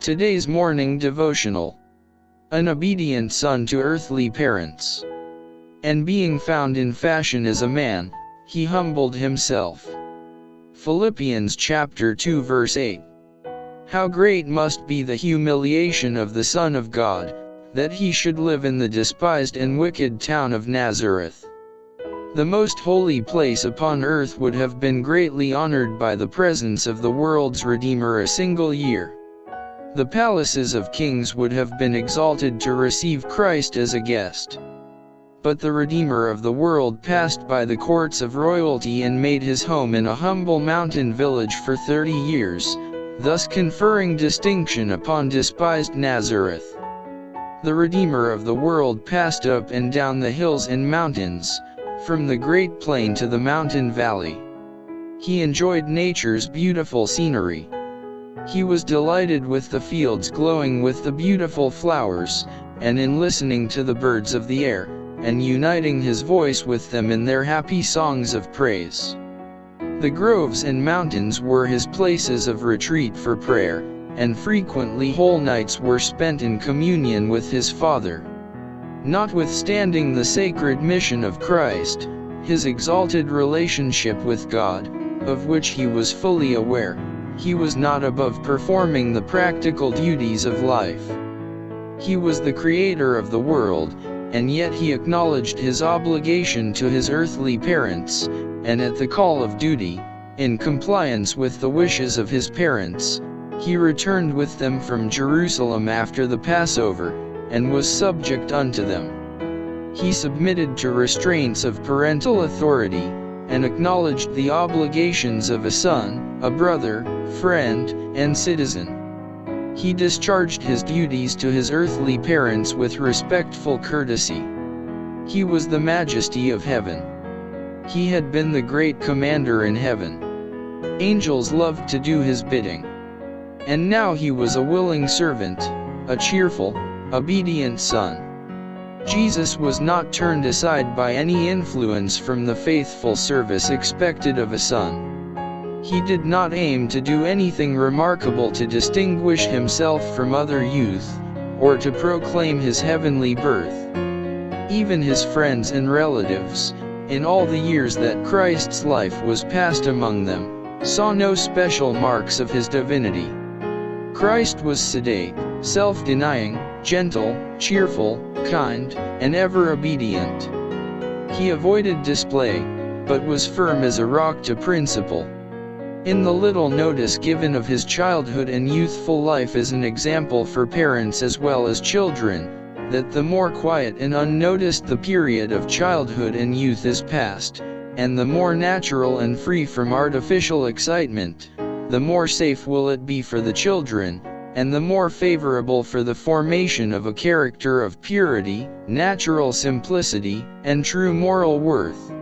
Today's morning devotional. An obedient son to earthly parents. And being found in fashion as a man, he humbled himself. Philippians chapter 2 verse 8. How great must be the humiliation of the Son of God, that he should live in the despised and wicked town of Nazareth. The most holy place upon earth would have been greatly honored by the presence of the world's Redeemer a single year. The palaces of kings would have been exalted to receive Christ as a guest. But the Redeemer of the world passed by the courts of royalty and made his home in a humble mountain village for 30 years, thus conferring distinction upon despised Nazareth. The Redeemer of the world passed up and down the hills and mountains, from the great plain to the mountain valley. He enjoyed nature's beautiful scenery. He was delighted with the fields glowing with the beautiful flowers, and in listening to the birds of the air, and uniting his voice with them in their happy songs of praise. The groves and mountains were his places of retreat for prayer, and frequently whole nights were spent in communion with his Father. Notwithstanding the sacred mission of Christ, his exalted relationship with God, of which he was fully aware, he was not above performing the practical duties of life. He was the creator of the world, and yet he acknowledged his obligation to his earthly parents, and at the call of duty, in compliance with the wishes of his parents, he returned with them from Jerusalem after the Passover, and was subject unto them. He submitted to restraints of parental authority, and acknowledged the obligations of a son, a brother, friend, and citizen. He discharged his duties to his earthly parents with respectful courtesy. He was the majesty of heaven. He had been the great commander in heaven. Angels loved to do his bidding. And now he was a willing servant, a cheerful, obedient son. Jesus was not turned aside by any influence from the faithful service expected of a son. He did not aim to do anything remarkable to distinguish himself from other youth, or to proclaim his heavenly birth. Even his friends and relatives, in all the years that Christ's life was passed among them, saw no special marks of his divinity. Christ was sedate, self-denying, gentle, cheerful, kind, and ever obedient. He avoided display, but was firm as a rock to principle. In the little notice given of his childhood and youthful life as an example for parents as well as children, that the more quiet and unnoticed the period of childhood and youth is passed, and the more natural and free from artificial excitement, the more safe will it be for the children, and the more favorable for the formation of a character of purity, natural simplicity, and true moral worth.